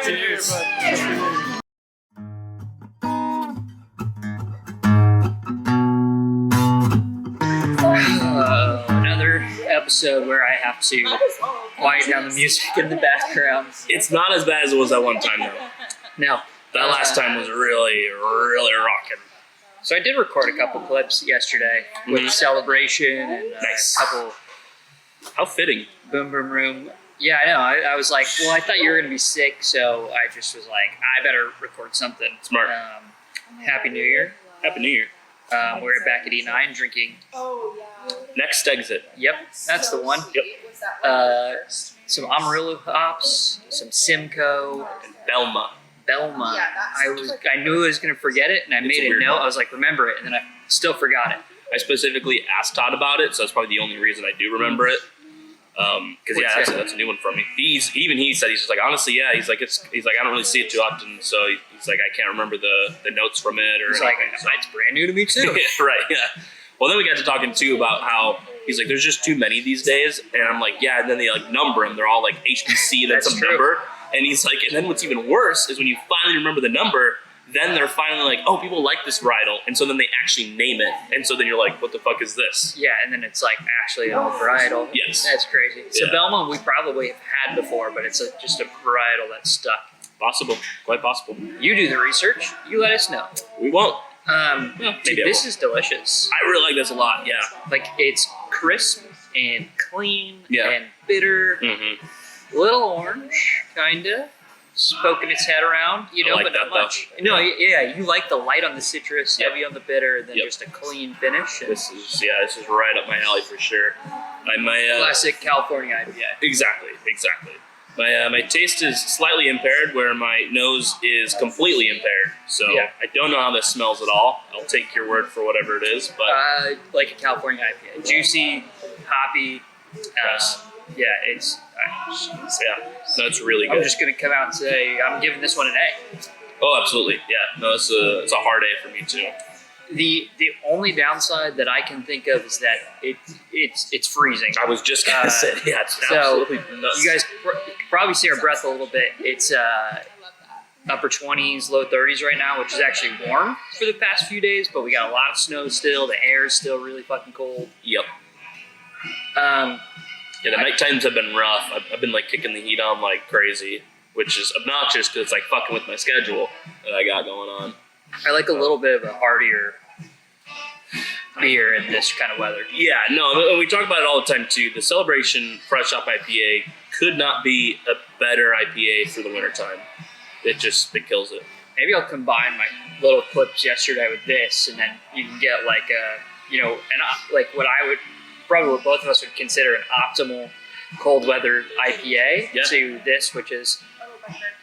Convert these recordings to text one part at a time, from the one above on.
Happy New Year, bud. Another episode where I have to quiet down the music in the background. It's not as bad as it was that one time, though. No. That last time was really, really rocking. So I did record a couple clips yesterday with Celebration and Nice. a couple How fitting. Boom Boom Room. Yeah, I know. I was like, well, I thought you were going to be sick, so I just was like, I better record something. Smart. Happy New Year. Happy New Year. We're back at E9 drinking. Next exit. Yep, that's the one. Yep. Some Amarillo hops, some Simcoe, And Belma. Belma. I knew I was going to forget it, and I It's made a a weird note. one. I was like, remember it, and then I still forgot it. I specifically asked Todd about it, so that's probably the only reason I do remember it. Because What's that? that's a new one from me. He said he's just like, honestly, yeah. He's like I don't really see it too often, so he's like, I can't remember the notes from it or It's like, anything. So. it's brand new to me too. Right, yeah. Well, then we got to talking too about how he's like, there's just too many these days, and I'm like, yeah. And then they like number them; they're all like HBC, and then That's some true. number. And he's like, and then what's even worse is when you finally remember the number, then they're finally like, oh, people like this varietal, and so then they actually name it, and so then you're like, what the fuck is this? Yeah, and then it's like actually a varietal. Yes. That's crazy. So Yeah. Belma we probably have had before, but it's just a varietal that's stuck. Possible, quite possible. You do the research. You let us know. We won't. Well, maybe dude, I this will. is delicious. I really like this a lot. Yeah. Like it's crisp and clean Yeah. and bitter. Mm-hmm. Little orange, kinda. Just poking its head around, I like but that, not much. No, yeah, you like the light on the citrus, Yep. heavy on the bitter, and then Yep. just a clean finish. And This is right up my alley for sure. classic California IPA. Exactly. My taste is slightly impaired, where my nose is completely impaired. So Yeah. I don't know how this smells at all. I'll take your word for whatever it is, but Like a California IPA. Juicy, hoppy. Yes. Yeah, it's. yeah, that's really I'm good. just gonna come out and say I'm giving this one an A. Oh, absolutely. Yeah, no, it's a hard A for me too. The only downside that I can think of is that it's freezing. I was just gonna say, yeah, it's So, absolutely nuts. You guys can probably see our breath a little bit. It's upper 20s, low 30s right now, which is actually warm for the past few days, but we got a lot of snow still. The air is still really fucking cold. Yep. Um, Yeah, the night times have been rough. I've been like kicking the heat on like crazy, which is obnoxious because it's like fucking with my schedule that I got going on. I like a little bit of a heartier beer in this kind of weather. Yeah, no, and we talk about it all the time too. The Celebration Fresh Hop IPA could not be a better IPA for the wintertime. It kills it. Maybe I'll combine my little clips yesterday with this, and then you can get like like what I would probably what both of us would consider an optimal cold weather IPA Yeah. to this, which is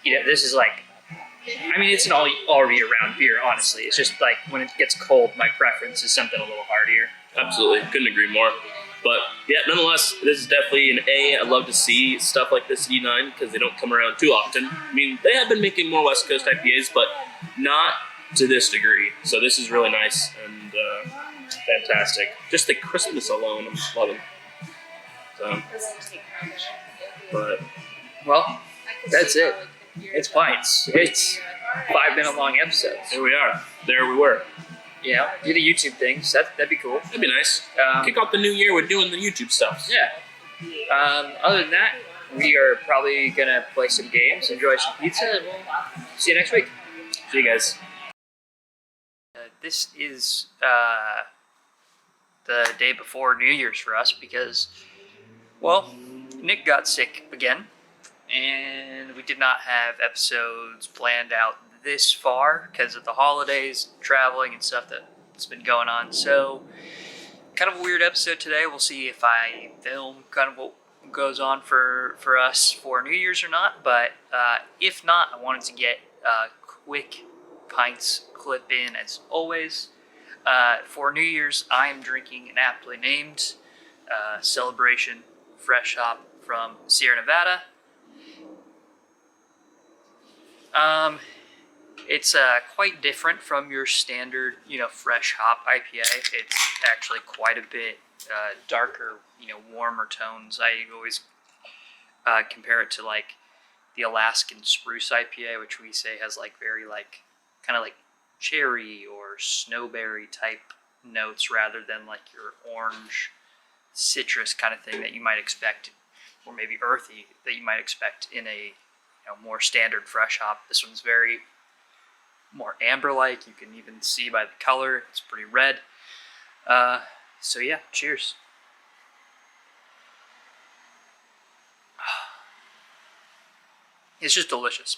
this is like. I mean, it's an all year round beer. Honestly, it's just like when it gets cold, my preference is something a little heartier. Absolutely, couldn't agree more. But yeah, nonetheless, this is definitely an A. I'd love to see stuff like this at E9 because they don't come around too often. I mean, they have been making more West Coast IPAs, but not to this degree. So this is really nice and fantastic. Just the crispness alone, I'm just loving. So, but Well, that's it. It's pints. It's 5-minute long episodes. here we are. There we were. You know, do the YouTube things. That'd be cool. That'd be nice. Um, Kick off the new year with doing the YouTube stuff. Yeah. Other than that, we are probably gonna play some games, enjoy some pizza, and we'll see you next week. See you guys. This is the day before New Year's for us because, well, Nick got sick again, and we did not have episodes planned out this far because of the holidays, traveling, and stuff that's been going on. So, kind of a weird episode today. We'll see if I film kind of what goes on for us for New Year's or not. But if not, I wanted to get a quick pints clip in as always. For New Year's, I am drinking an aptly named Celebration Fresh Hop from Sierra Nevada. It's quite different from your standard, fresh hop IPA. It's actually quite a bit darker, warmer tones. I always compare it to like the Alaskan Spruce IPA, which we say has like very like kind of like cherry or snowberry type notes rather than like your orange citrus kind of thing that you might expect, or maybe earthy that you might expect in a more standard fresh hop. This one's very more amber-like. You can even see by the color, it's pretty red. So yeah, cheers. It's just delicious.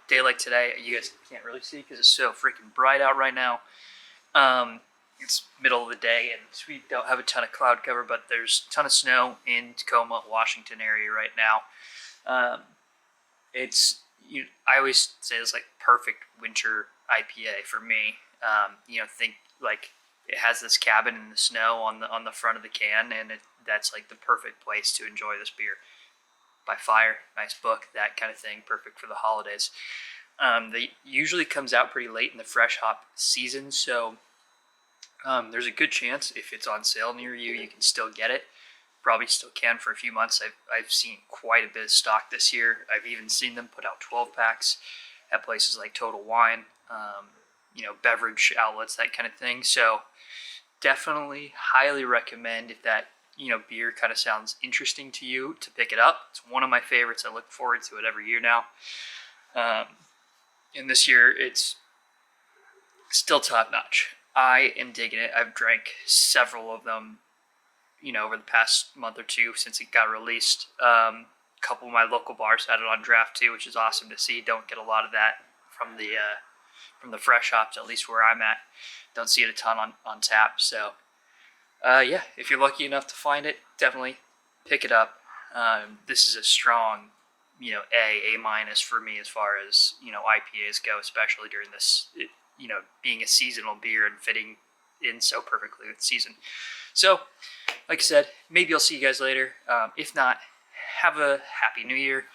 Day like today, you guys can't really see because it's so freaking bright out right now. It's middle of the day and we don't have a ton of cloud cover, but there's a ton of snow in Tacoma, Washington area right now. I always say it's like perfect winter IPA for me. Think like it has this cabin in the snow on the front of the can, and that's like the perfect place to enjoy this beer. By fire, nice book, that kind of thing, perfect for the holidays. They usually comes out pretty late in the fresh hop season, so there's a good chance if it's on sale near you, you can still get it. Probably still can for a few months. I've seen quite a bit of stock this year. I've even seen them put out 12 packs at places like Total Wine, beverage outlets, that kind of thing. So definitely highly recommend if that beer kind of sounds interesting to you to pick it up. It's one of my favorites. I look forward to it every year now. And this year it's still top notch. I am digging it. I've drank several of them over the past month or two since it got released. A couple of my local bars had it on draft too, which is awesome to see. Don't get a lot of that from the fresh hops, at least where I'm at. Don't see it a ton on tap. So if you're lucky enough to find it, definitely pick it up. This is a strong, A minus for me as far as IPAs go, especially during this, being a seasonal beer and fitting in so perfectly with the season. So, like I said, maybe I'll see you guys later. If not, have a happy new year.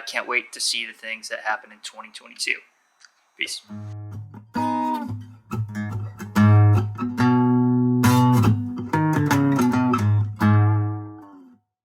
Can't wait to see the things that happen in 2022. Peace.